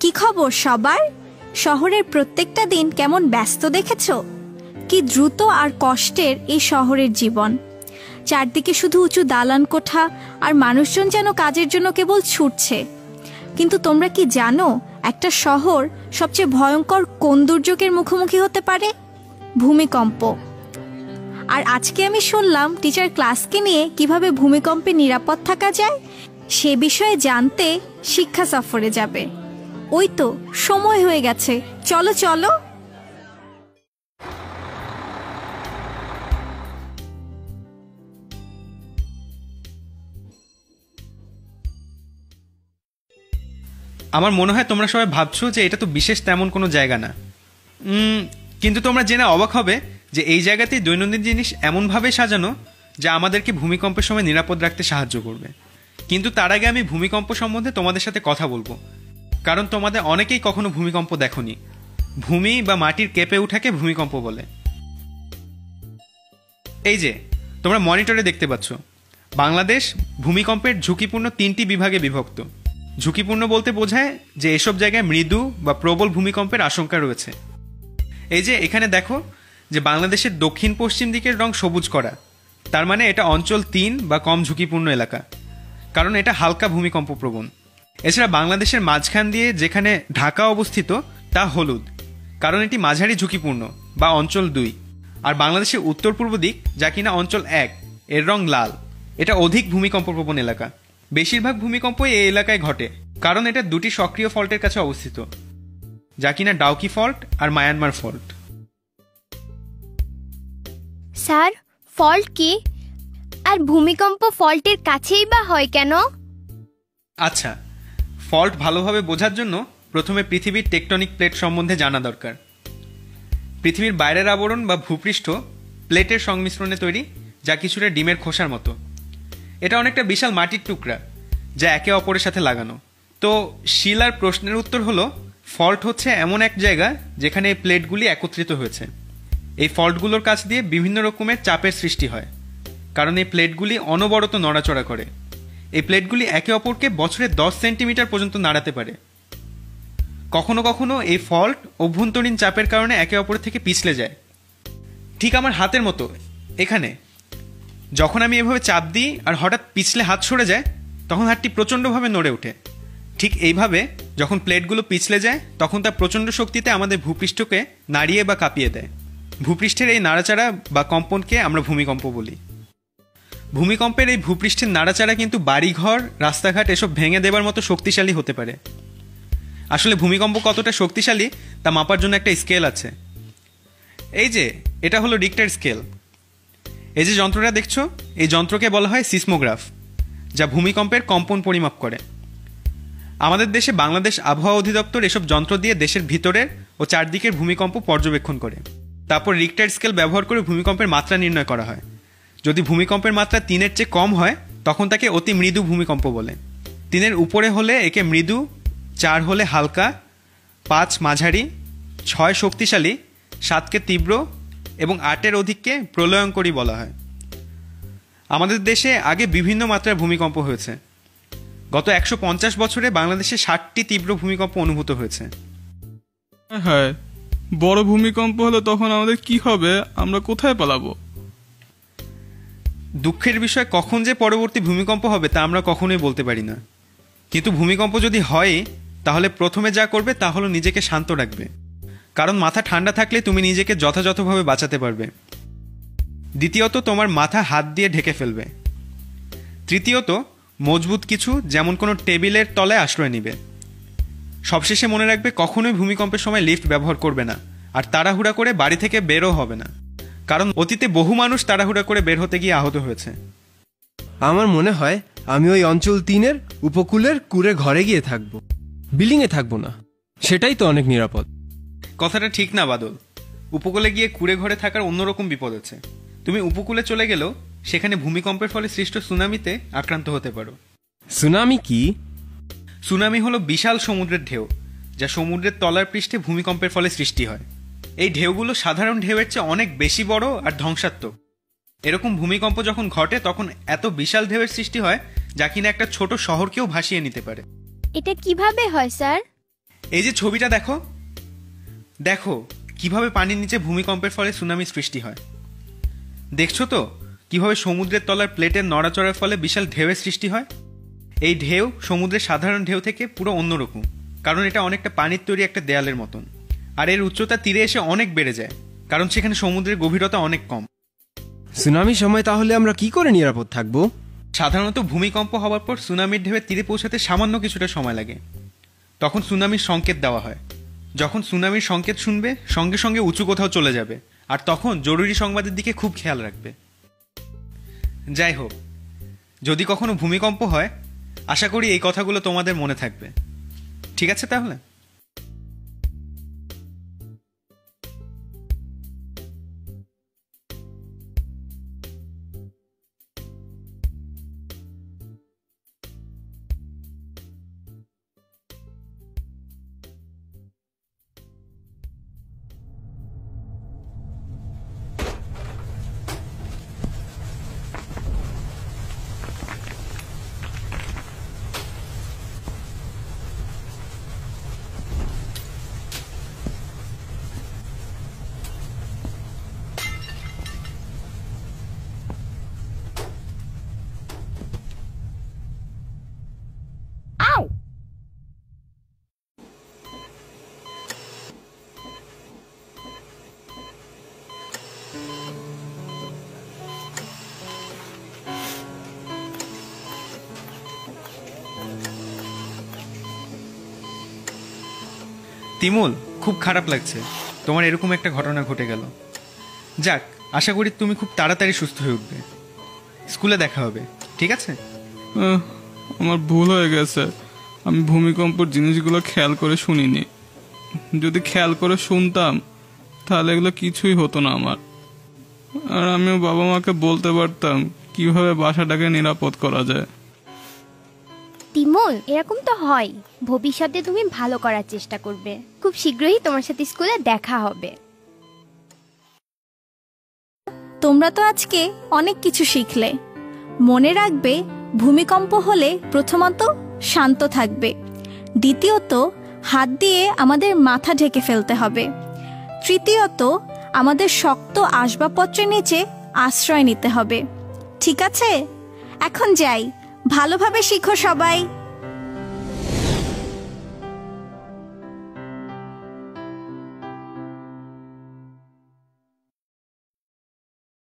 কি খবর সবার? শহরের প্রত্যেকটা দিন কেমন ব্যস্ত দেখেছো? কি দ্রুত আর কষ্টের এই শহরের জীবন। চারদিকে শুধু উঁচু দালান কোঠা, আর মানুষজন যেন কাজের জন্য কেবল ছুটছে। কিন্তু তোমরা কি জানো একটা শহর সবচেয়ে ভয়ঙ্কর কোন দুর্যোগের মুখোমুখি হতে পারে? ভূমিকম্প। আর আজকে আমি শুনলাম টিচার ক্লাসকে নিয়ে কিভাবে ভূমিকম্পে নিরাপদ থাকা যায় সে বিষয়ে জানতে শিক্ষা সফরে যাবে। ওই তো সময় হয়ে গেছে, চলো চলো। আমার মনে হয় তোমরা সবাই ভাবছো যে এটা তো বিশেষ তেমন কোনো জায়গা না, কিন্তু তোমরা জেনে অবাক হবে যে এই জায়গাতেই দৈনন্দিন জিনিস এমনভাবে সাজানো যা আমাদেরকে ভূমিকম্পের সময় নিরাপদ রাখতে সাহায্য করবে। কিন্তু তার আগে আমি ভূমিকম্প সম্বন্ধে তোমাদের সাথে কথা বলবো, কারণ তোমাদের অনেকেই কখনো ভূমিকম্প দেখোনি। ভূমি বা মাটির কেঁপে ওঠাকে ভূমিকম্প বলে। এই যে তোমরা মনিটরে দেখতে পাচ্ছ, বাংলাদেশ ভূমিকম্পের ঝুঁকিপূর্ণ 3টি বিভাগে বিভক্ত। ঝুঁকিপূর্ণ বলতে বোঝায় যে এসব জায়গায় মৃদু বা প্রবল ভূমিকম্পের আশঙ্কা রয়েছে। এই যে এখানে দেখো যে বাংলাদেশের দক্ষিণ পশ্চিম দিকের রং সবুজ করা, তার মানে এটা অঞ্চল 3 বা কম ঝুঁকিপূর্ণ এলাকা, কারণ এটা হালকা ভূমিকম্প প্রবণ। এছাড়া বাংলাদেশের মাঝখান দিয়ে যেখানে ঢাকা অবস্থিত তা হলুদ, কারণ এটি মাঝারি ঝুঁকিপূর্ণ বা অঞ্চল 2। আর বাংলাদেশের উত্তর পূর্ব দিক যা কিনা অঞ্চল 1, এর রং লাল, এটা অধিক ভূমিকম্প প্রবণ এলাকা। বেশিরভাগ ভূমিকম্পই এই এলাকায় ঘটে, কারণ এটা 2টি সক্রিয় ফল্টের কাছে অবস্থিত, যা কিনা ডাউকি ফল্ট আর মায়ানমার ফল্ট। স্যার, ফল্ট কি? আর ভূমিকম্প ফল্টের কাছেই বা হয় কেন? আচ্ছা, ফল্ট ভালোভাবে বোঝার জন্য প্রথমে পৃথিবীর টেকটনিক প্লেট সম্বন্ধে জানা দরকার। পৃথিবীর বাইরের আবরণ বা ভূপৃষ্ঠ প্লেটের সংমিশ্রণে তৈরি, যা কিছুটা ডিমের খোসার মতো। এটা অনেকটা বিশাল মাটির টুকরা যা একে অপরের সাথে লাগানো। তো শিলার প্রশ্নের উত্তর হলো, ফল্ট হচ্ছে এমন এক জায়গা যেখানে এই প্লেটগুলি একত্রিত হয়েছে। এই ফল্টগুলোর কাছ দিয়ে বিভিন্ন রকমের চাপের সৃষ্টি হয়, কারণ এই প্লেটগুলি অনবরত নড়াচড়া করে। এই প্লেটগুলি একে অপরকে বছরে 10 সেন্টিমিটার পর্যন্ত নাড়াতে পারে। কখনো কখনো এই ফল্ট অভ্যন্তরীণ চাপের কারণে একে অপরের থেকে পিছলে যায়, ঠিক আমার হাতের মতো। এখানে যখন আমি এভাবে চাপ দিই আর হঠাৎ পিছলে হাত সরে যায়, তখন হাতটি প্রচণ্ডভাবে নড়ে ওঠে। ঠিক এইভাবে যখন প্লেটগুলো পিছলে যায়, তখন তা প্রচণ্ড শক্তিতে আমাদের ভূপৃষ্ঠকে নাড়িয়ে বা কাঁপিয়ে দেয়। ভূপৃষ্ঠের এই নাড়াচাড়া বা কম্পনকে আমরা ভূমিকম্প বলি। ভূমিকম্পের এই ভূপৃষ্ঠের নাড়াচাড়া কিন্তু বাড়িঘর, রাস্তাঘাট এসব ভেঙে দেবার মতো শক্তিশালী হতে পারে। আসলে ভূমিকম্প কতটা শক্তিশালী তা মাপার জন্য একটা স্কেল আছে। এই যে এটা হলো রিক্টার স্কেল। এই যে যন্ত্রটা দেখছো, এই যন্ত্রকে বলা হয় সিসমোগ্রাফ, যা ভূমিকম্পের কম্পন পরিমাপ করে। আমাদের দেশে বাংলাদেশ আবহাওয়া অধিদপ্তর এসব যন্ত্র দিয়ে দেশের ভিতরের ও চারদিকের ভূমিকম্প পর্যবেক্ষণ করে। তারপর রিক্টার স্কেল ব্যবহার করে ভূমিকম্পের মাত্রা নির্ণয় করা হয়। যদি ভূমিকম্পের মাত্রা 3-এর চেয়ে কম হয়, তখন তাকে অতি মৃদু ভূমিকম্প বলে। 3-এর উপরে হলে একে মৃদু, 4 হলে হালকা, 5 মাঝারি, 6 শক্তিশালী, 7কে তীব্র এবং 8-এর অধিককে প্রলয়ঙ্করী বলা হয়। আমাদের দেশে আগে বিভিন্ন মাত্রার ভূমিকম্প হয়েছে। গত 150 বছরে বাংলাদেশে 60টি তীব্র ভূমিকম্প অনুভূত হয়েছে। হ্যাঁ, বড় ভূমিকম্প হলে তখন আমাদের কি হবে? আমরা কোথায় পালাবো? দুঃখের বিষয়, কখন যে পরবর্তী ভূমিকম্প হবে তা আমরা কখনোই বলতে পারি না। কিন্তু ভূমিকম্প যদি হয়, তাহলে প্রথমে যা করবে তা হলো নিজেকে শান্ত রাখবে, কারণ মাথা ঠান্ডা থাকলে তুমি নিজেকে যথাযথভাবে বাঁচাতে পারবে। দ্বিতীয়ত, তোমার মাথা হাত দিয়ে ঢেকে ফেলবে। তৃতীয়ত, মজবুত কিছু যেমন কোনো টেবিলের তলায় আশ্রয় নিবে। সবশেষে মনে রাখবে, কখনোই ভূমিকম্পের সময় লিফট ব্যবহার করবে না, আর তাড়াহুড়া করে বাড়ি থেকে বেরও হবে না, কারণ অতীতে বহু মানুষ তাড়াহুড়া করে বের হতে গিয়ে আহত হয়েছে। আমার মনে হয় আমি ওই অঞ্চল 3-এর উপকূলের কুঁড়ে ঘরে গিয়ে থাকবো, বিল্ডিংয়ে থাকবো না। সেটাই তো অনেক নিরাপদ। কথাটা ঠিক না বাদল। উপকূলে গিয়ে কুঁড়ে ঘরে থাকার অন্যরকম বিপদ আছে। তুমি উপকূলে চলে গেলেও সেখানে ভূমিকম্পের ফলে সৃষ্ট সুনামিতে আক্রান্ত হতে পারো। সুনামি কি? সুনামি হলো বিশাল সমুদ্রের ঢেউ, যা সমুদ্রের তলার পৃষ্ঠে ভূমিকম্পের ফলে সৃষ্টি হয়। এই ঢেউগুলো সাধারণ ঢেউয়ের চেয়ে অনেক বেশি বড় আর ধ্বংসাত্মক। এরকম ভূমিকম্প যখন ঘটে, তখন এত বিশাল ঢেউয়ের সৃষ্টি হয় যা কিনা একটা ছোট শহরকেও ভাসিয়ে নিতে পারে। এটা কিভাবে হয় স্যার? এই যে ছবিটা দেখো, দেখো কিভাবে পানির নিচে ভূমিকম্পের ফলে সুনামি সৃষ্টি হয়। দেখছো তো কিভাবে সমুদ্রের তলার প্লেটের নড়াচড়ার ফলে বিশাল ঢেউয়ের সৃষ্টি হয়। এই ঢেউ সমুদ্রের সাধারণ ঢেউ থেকে পুরো অন্যরকম, কারণ এটা অনেকটা পানির তৈরি একটা দেয়ালের মতন। আর এর উচ্চতা তীরে এসে অনেক বেড়ে যায়, কারণ সেখানে সমুদ্রের গভীরতা অনেক কম। সুনামির সময় তাহলে আমরা কি করে নিরাপদ থাকবো? সাধারণত ভূমিকম্প হওয়ার পর সুনামির ঢেউয়ে তীরে পৌঁছাতে সামান্য কিছুটা সময় লাগে। তখন সুনামির সংকেত দেওয়া হয়। যখন সুনামির সংকেত শুনবে সঙ্গে সঙ্গে উঁচু কোথাও চলে যাবে, আর তখন জরুরি সংবাদের দিকে খুব খেয়াল রাখবে। যাই হোক, যদি কখনো ভূমিকম্প হয় আশা করি এই কথাগুলো তোমাদের মনে থাকবে। ঠিক আছে তাহলে? তিমুল, খুব খারাপ লাগছে তোমার এরকম একটা ঘটনা ঘটে গেল। যাক, আশা করি তুমি খুব তাড়াতাড়ি সুস্থ হয়ে উঠবে। স্কুলে দেখা হবে, ঠিক আছে? আমার ভুল হয়ে গেছে, আমি ভূমিকম্পর জিনিসগুলো খেয়াল করে শুনিনি। যদি খেয়াল করে শুনতাম তাহলে এগুলো কিছুই হতো না আমার। আর আমিও বাবা মাকে বলতে পারতাম কিভাবে বাসাটাকে নিরাপদ করা যায়। তিমুল, এরকম তো হয়। ভবিষ্যতে তুমি ভালো করার চেষ্টা করবে। খুব শীঘ্রই তোমার সাথে স্কুলে দেখা হবে। তোমরা তো আজকে অনেক কিছু শিখলে। মনে রাখবে, ভূমিকম্প হলে প্রথমত শান্ত থাকবে, দ্বিতীয়ত হাত দিয়ে আমাদের মাথা ঢেকে ফেলতে হবে, তৃতীয়ত আমাদের শক্ত আসবাবপত্রের নিচে আশ্রয় নিতে হবে। ঠিক আছে, এখন যাই। ভালোভাবে শিখো সবাই।